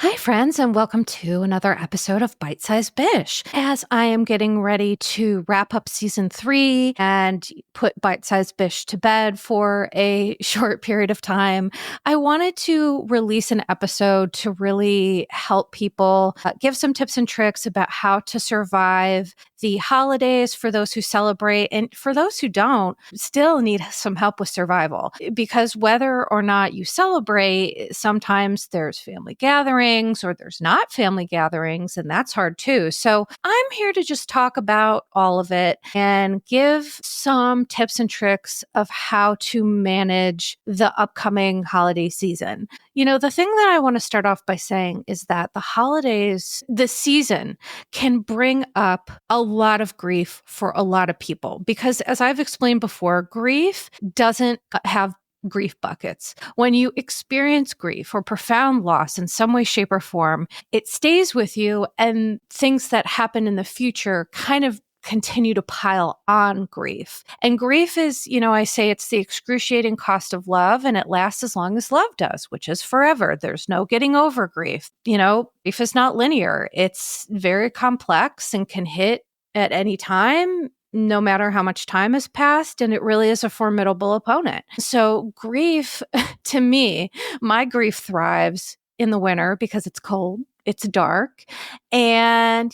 Hi, friends, and welcome to another episode of Bite Size Bish. As I am getting ready to wrap up season 3 and put Bite Size Bish to bed for a short period of time, I wanted to release an episode to really help people give some tips and tricks about how to survive the holidays for those who celebrate, and for those who don't, still need some help with survival. Because whether or not you celebrate, sometimes there's family gatherings or there's not family gatherings, and that's hard too. So I'm here to just talk about all of it and give some tips and tricks of how to manage the upcoming holiday season. You know, the thing that I want to start off by saying is that the holidays, the season, can bring up a lot of grief for a lot of people because, as I've explained before, grief doesn't have grief buckets. When you experience grief or profound loss in some way, shape, or form, it stays with you, and things that happen in the future kind of continue to pile on grief. And grief is, I say it's the excruciating cost of love, and it lasts as long as love does, which is forever. There's no getting over grief. Grief is not linear. It's very complex and can hit at any time, no matter how much time has passed, and it really is a formidable opponent. So grief, to me, my grief thrives in the winter because it's cold, it's dark, and,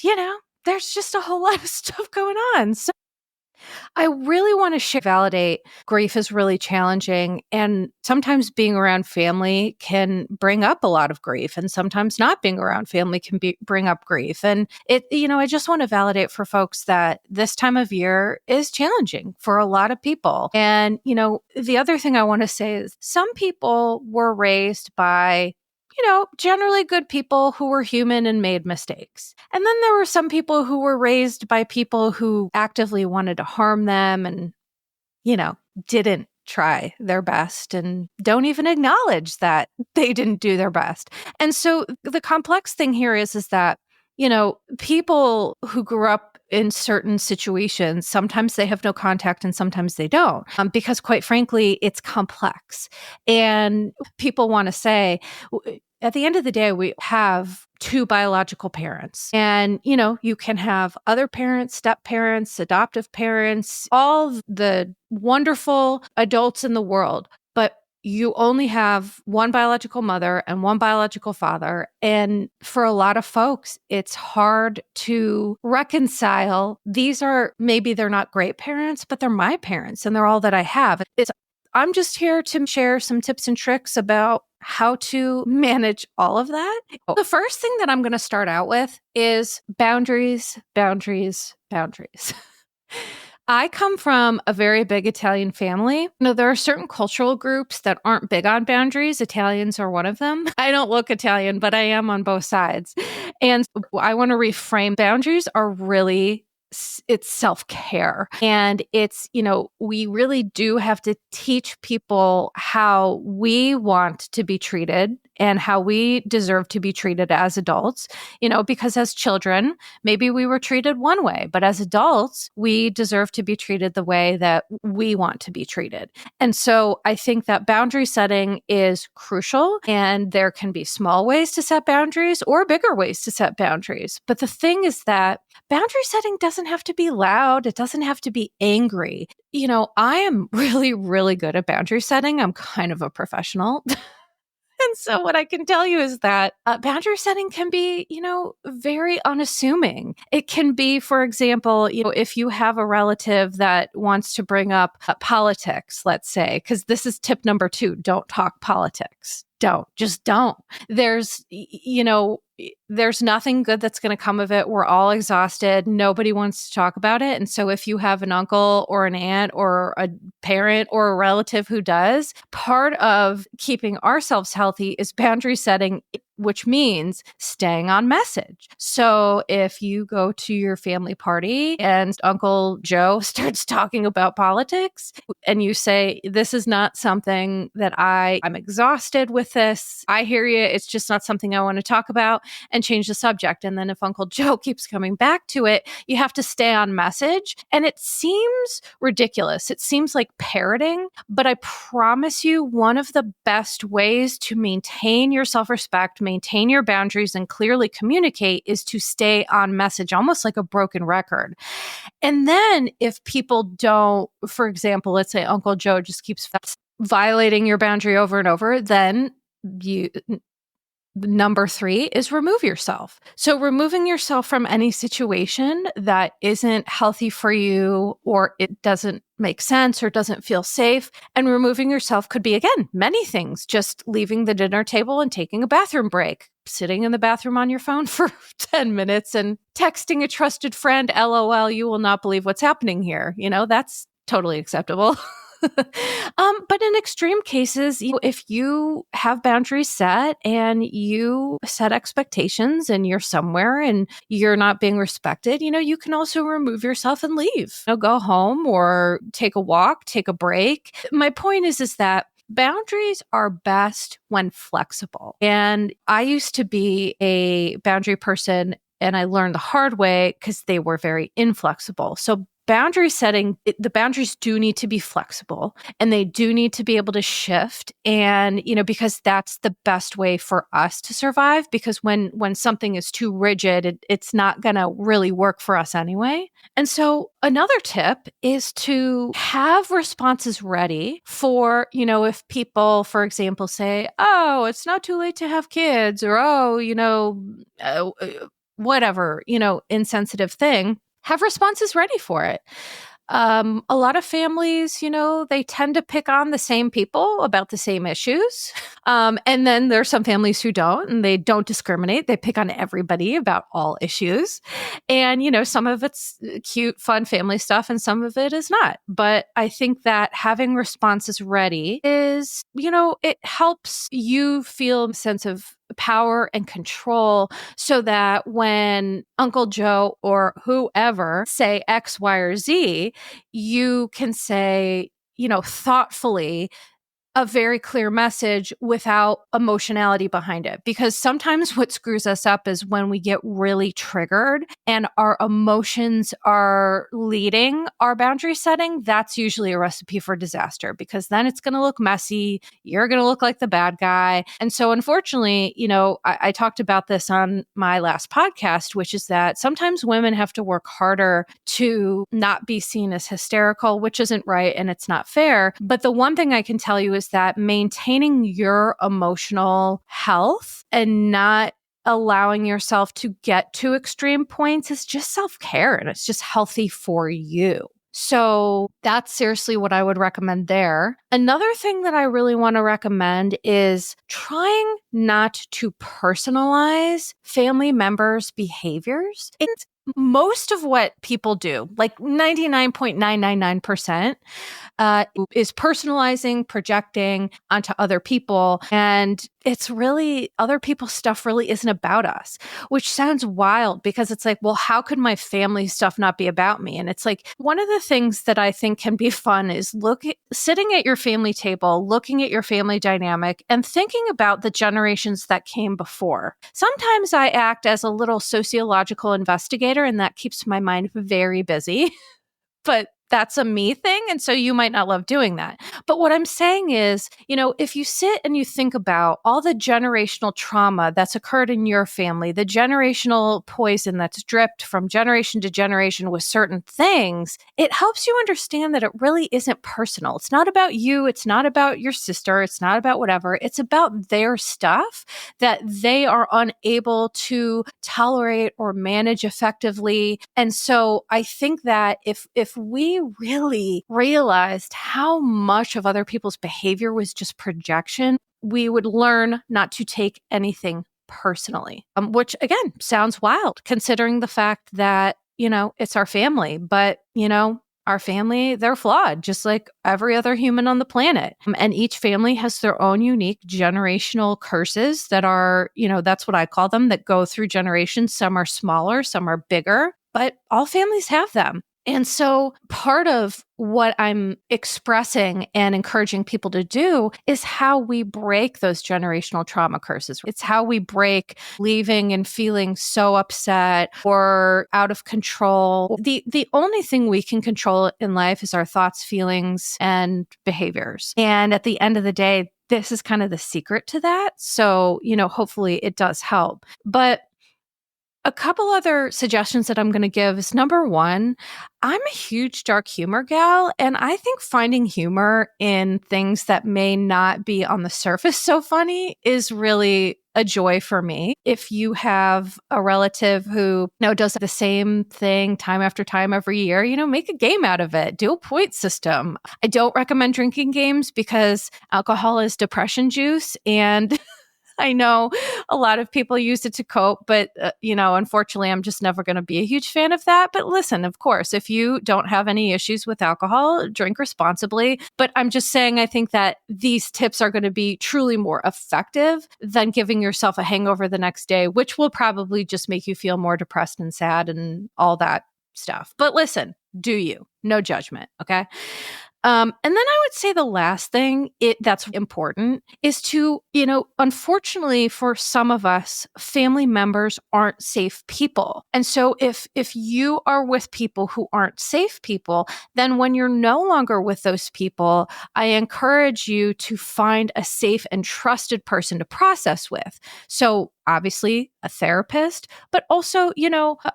there's just a whole lot of stuff going on. So I really want to validate grief is really challenging, and sometimes being around family can bring up a lot of grief, and sometimes not being around family can bring up grief. And I just want to validate for folks that this time of year is challenging for a lot of people. And, the other thing I want to say is some people were raised by generally good people who were human and made mistakes. And then there were some people who were raised by people who actively wanted to harm them and, didn't try their best and don't even acknowledge that they didn't do their best. And so the complex thing here is that, people who grew up in certain situations, sometimes they have no contact and sometimes they don't, because quite frankly, it's complex. And people want to say, at the end of the day, we have two biological parents. And, you can have other parents, step parents, adoptive parents, all the wonderful adults in the world. But you only have one biological mother and one biological father. And for a lot of folks, it's hard to reconcile. Maybe they're not great parents, but they're my parents and they're all that I have. I'm just here to share some tips and tricks about how to manage all of that. The first thing that I'm going to start out with is boundaries, boundaries, boundaries. I come from a very big Italian family. There are certain cultural groups that aren't big on boundaries. Italians are one of them. I don't look Italian, but I am on both sides. And I want to reframe boundaries are really it's self-care. And it's, we really do have to teach people how we want to be treated and how we deserve to be treated as adults, because as children, maybe we were treated one way, but as adults, we deserve to be treated the way that we want to be treated. And so I think that boundary setting is crucial, and there can be small ways to set boundaries or bigger ways to set boundaries. But the thing is that boundary setting doesn't have to be loud. It doesn't have to be angry. I am really, really good at boundary setting. I'm kind of a professional. And so what I can tell you is that boundary setting can be, very unassuming. It can be, for example, if you have a relative that wants to bring up politics, let's say, because this is tip number 2, don't talk politics. Just don't. There's nothing good that's going to come of it. We're all exhausted. Nobody wants to talk about it. And so if you have an uncle or an aunt or a parent or a relative who does, part of keeping ourselves healthy is boundary setting, which means staying on message. So if you go to your family party and Uncle Joe starts talking about politics and you say, this is not something that I'm exhausted with this. I hear you. It's just not something I want to talk about, and change the subject. And then if Uncle Joe keeps coming back to it, you have to stay on message. And it seems ridiculous. It seems like parroting, but I promise you, one of the best ways to maintain your self-respect, to maintain your boundaries and clearly communicate is to stay on message, almost like a broken record. And then if people don't, for example, let's say Uncle Joe just keeps violating your boundary over and over, then you number 3 is remove yourself. So removing yourself from any situation that isn't healthy for you, or it doesn't make sense or doesn't feel safe. And removing yourself could be, again, many things. Just leaving the dinner table and taking a bathroom break, sitting in the bathroom on your phone for 10 minutes and texting a trusted friend, LOL, you will not believe what's happening here. That's totally acceptable. But in extreme cases, if you have boundaries set and you set expectations and you're somewhere and you're not being respected, you can also remove yourself and leave. Go home or take a walk, take a break. My point is that boundaries are best when flexible. And I used to be a boundary person, and I learned the hard way because they were very inflexible. So boundary setting, the boundaries do need to be flexible, and they do need to be able to shift. And, because that's the best way for us to survive, because when something is too rigid, it's not going to really work for us anyway. And so another tip is to have responses ready for, if people, for example, say, oh, it's not too late to have kids, or, whatever, insensitive thing. Have responses ready for it. A lot of families, they tend to pick on the same people about the same issues. And then there's some families who don't, and they don't discriminate. They pick on everybody about all issues. And, some of it's cute, fun family stuff, and some of it is not. But I think that having responses ready is, it helps you feel a sense of power and control, so that when Uncle Joe or whoever say X, Y, or Z, you can say, thoughtfully, a very clear message without emotionality behind it. Because sometimes what screws us up is when we get really triggered and our emotions are leading our boundary setting. That's usually a recipe for disaster, because then it's going to look messy. You're going to look like the bad guy. And so unfortunately, I talked about this on my last podcast, which is that sometimes women have to work harder to not be seen as hysterical, which isn't right and it's not fair. But the one thing I can tell you is that maintaining your emotional health and not allowing yourself to get to extreme points is just self-care, and it's just healthy for you. So that's seriously what I would recommend there. Another thing that I really want to recommend is trying not to personalize family members' behaviors. It's most of what people do, like 99.999%, is personalizing, projecting onto other people. And it's really, other people's stuff really isn't about us, which sounds wild, because it's like, well, how could my family stuff not be about me? And it's like, one of the things that I think can be fun is sitting at your family table, looking at your family dynamic and thinking about the generations that came before. Sometimes I act as a little sociological investigator, and that keeps my mind very busy. But that's a me thing. And so you might not love doing that. But what I'm saying is, if you sit and you think about all the generational trauma that's occurred in your family, the generational poison that's dripped from generation to generation with certain things, it helps you understand that it really isn't personal. It's not about you. It's not about your sister. It's not about whatever. It's about their stuff that they are unable to tolerate or manage effectively. And so I think that if we really realized how much of other people's behavior was just projection, we would learn not to take anything personally, which again sounds wild considering the fact that, it's our family, but, our family, they're flawed, just like every other human on the planet. And each family has their own unique generational curses that are, that's what I call them, that go through generations. Some are smaller, some are bigger, but all families have them. And so part of what I'm expressing and encouraging people to do is how we break those generational trauma curses. It's how we break leaving and feeling so upset or out of control. The only thing we can control in life is our thoughts, feelings, and behaviors. And at the end of the day, this is kind of the secret to that. So, hopefully it does help. But a couple other suggestions that I'm going to give is number one, I'm a huge dark humor gal, and I think finding humor in things that may not be on the surface so funny is really a joy for me. If you have a relative who does the same thing time after time every year, make a game out of it. Do a point system. I don't recommend drinking games because alcohol is depression juice, and I know a lot of people use it to cope, but, unfortunately, I'm just never going to be a huge fan of that. But listen, of course, if you don't have any issues with alcohol, drink responsibly. But I'm just saying, I think that these tips are going to be truly more effective than giving yourself a hangover the next day, which will probably just make you feel more depressed and sad and all that stuff. But listen, do you? No judgment. Okay. And then I would say the last thing that's important is to, unfortunately for some of us, family members aren't safe people. And so if you are with people who aren't safe people, then when you're no longer with those people, I encourage you to find a safe and trusted person to process with. So obviously a therapist, but also,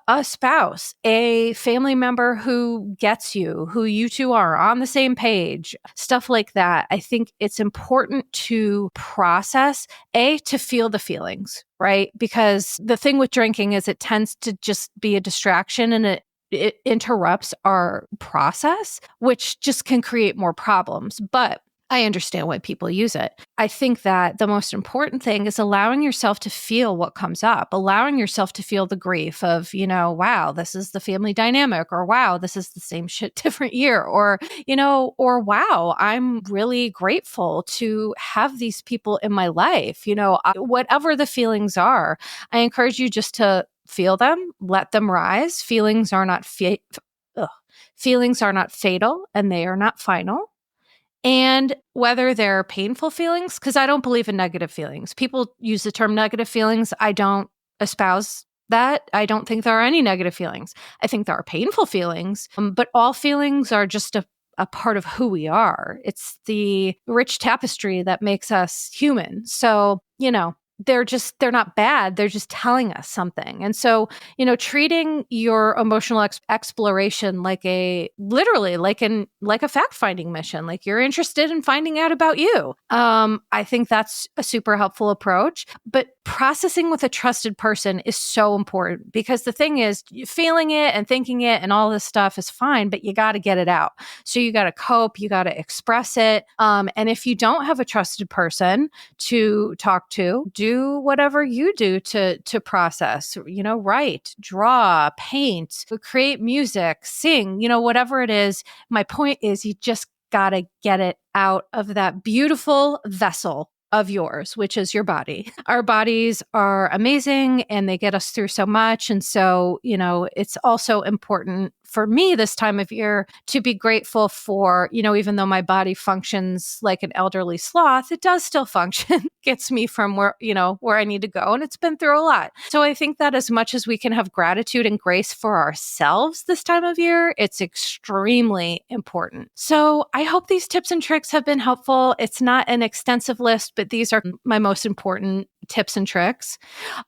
a spouse, a family member who gets you, who you two are on the same page, stuff like that. I think it's important to process, to feel the feelings, right? Because the thing with drinking is it tends to just be a distraction, and it interrupts our process, which just can create more problems. But I understand why people use it. I think that the most important thing is allowing yourself to feel what comes up, allowing yourself to feel the grief of, wow, this is the family dynamic, or wow, this is the same shit, different year, or wow, I'm really grateful to have these people in my life. Whatever the feelings are, I encourage you just to feel them, let them rise. Feelings are not feelings are not fatal, and they are not final. And whether they're painful feelings, because I don't believe in negative feelings. People use the term negative feelings. I don't espouse that. I don't think there are any negative feelings. I think there are painful feelings, but all feelings are just a part of who we are. It's the rich tapestry that makes us human. So, they're not bad. They're just telling us something. And so, treating your emotional exploration literally like a fact-finding mission, like you're interested in finding out about you. I think that's a super helpful approach, but processing with a trusted person is so important, because the thing is, feeling it and thinking it and all this stuff is fine, but you got to get it out. So you got to cope, you got to express it. And if you don't have a trusted person to talk to, do whatever you do to process, write, draw, paint, create music, sing, whatever it is. My point is, you just got to get it out of that beautiful vessel of yours, which is your body. Our bodies are amazing and they get us through so much. And so, it's also important for me this time of year to be grateful for, even though my body functions like an elderly sloth, it does still function, gets me from where I need to go. And it's been through a lot. So I think that as much as we can have gratitude and grace for ourselves this time of year, it's extremely important. So I hope these tips and tricks have been helpful. It's not an extensive list, but these are my most important tips and tricks.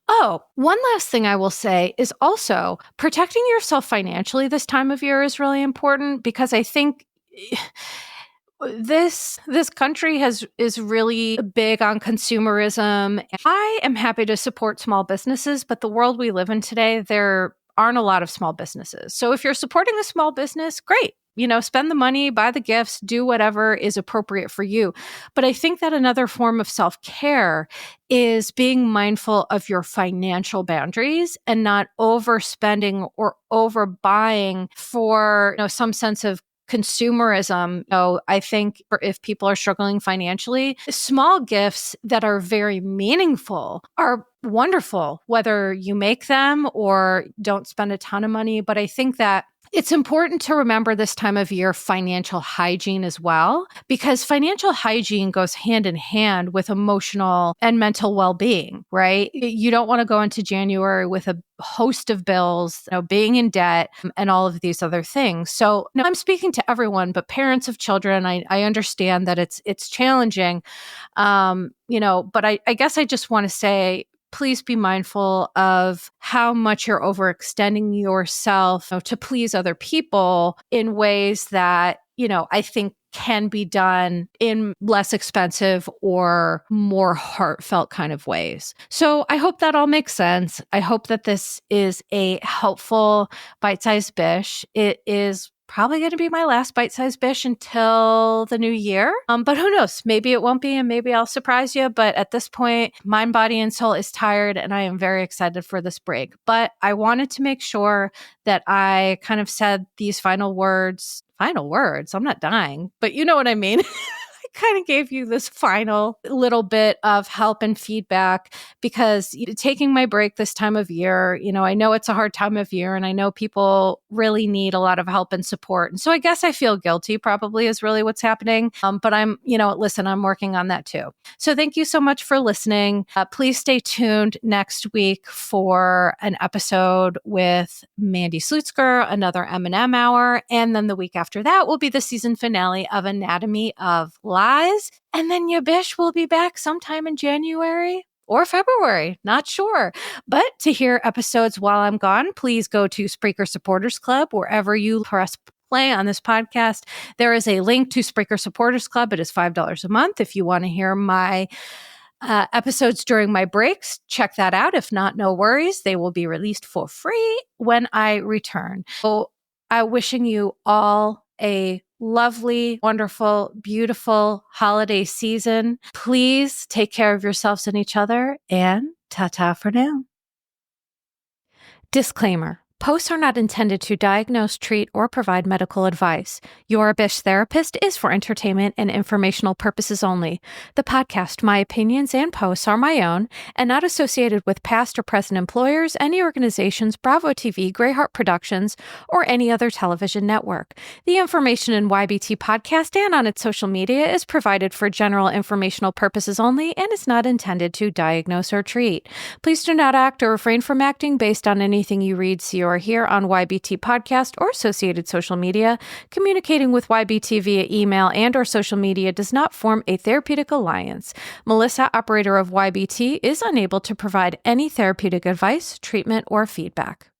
Oh, one last thing I will say is also protecting yourself financially this time of year is really important, because I think this country is really big on consumerism. I am happy to support small businesses, but the world we live in today, there aren't a lot of small businesses. So if you're supporting a small business, great. Spend the money, buy the gifts, do whatever is appropriate for you. But I think that another form of self-care is being mindful of your financial boundaries and not overspending or overbuying for, some sense of consumerism. I think if people are struggling financially, small gifts that are very meaningful are wonderful, whether you make them or don't spend a ton of money. But I think that It's important to remember this time of year financial hygiene as well, because financial hygiene goes hand in hand with emotional and mental well-being, right? You don't want to go into January with a host of bills, being in debt and all of these other things. So I'm speaking to everyone, but parents of children, I understand that it's challenging, but I guess I just want to say, please be mindful of how much you're overextending yourself to please other people in ways that, I think can be done in less expensive or more heartfelt kind of ways. So I hope that all makes sense. I hope that this is a helpful bite-sized Bish. It is probably going to be my last bite-sized Bish until the new year. But who knows? Maybe it won't be, and maybe I'll surprise you. But at this point, mind, body, and soul is tired, and I am very excited for this break. But I wanted to make sure that I kind of said these final words. Final words? I'm not dying, but you know what I mean. Kind of gave you this final little bit of help and feedback, because taking my break this time of year, I know it's a hard time of year, and I know people really need a lot of help and support. And so I guess I feel guilty probably is really what's happening. But I'm working on that too. So thank you so much for listening. Please stay tuned next week for an episode with Mandy Slutzker, another M&M hour. And then the week after that will be the season finale of Anatomy of Lies. And then your Bish will be back sometime in January or February, not sure. But to hear episodes while I'm gone, please go to Spreaker Supporters Club, wherever you press play on this podcast. There is a link to Spreaker Supporters Club. It is $5 a month. If you want to hear my episodes during my breaks, check that out. If not, no worries. They will be released for free when I return. So I'm wishing you all a lovely, wonderful, beautiful holiday season. Please take care of yourselves and each other, and ta-ta for now. Disclaimer. Posts are not intended to diagnose, treat, or provide medical advice. Your Bish therapist is for entertainment and informational purposes only. The podcast, my opinions, and posts are my own and not associated with past or present employers, any organizations, Bravo TV, Greyheart Productions, or any other television network. The information in YBT podcast and on its social media is provided for general informational purposes only and is not intended to diagnose or treat. Please do not act or refrain from acting based on anything you read, see, or hear on YBT podcast or associated social media. Communicating with YBT via email and or social media does not form a therapeutic alliance. Melissa, operator of YBT, is unable to provide any therapeutic advice, treatment, or feedback.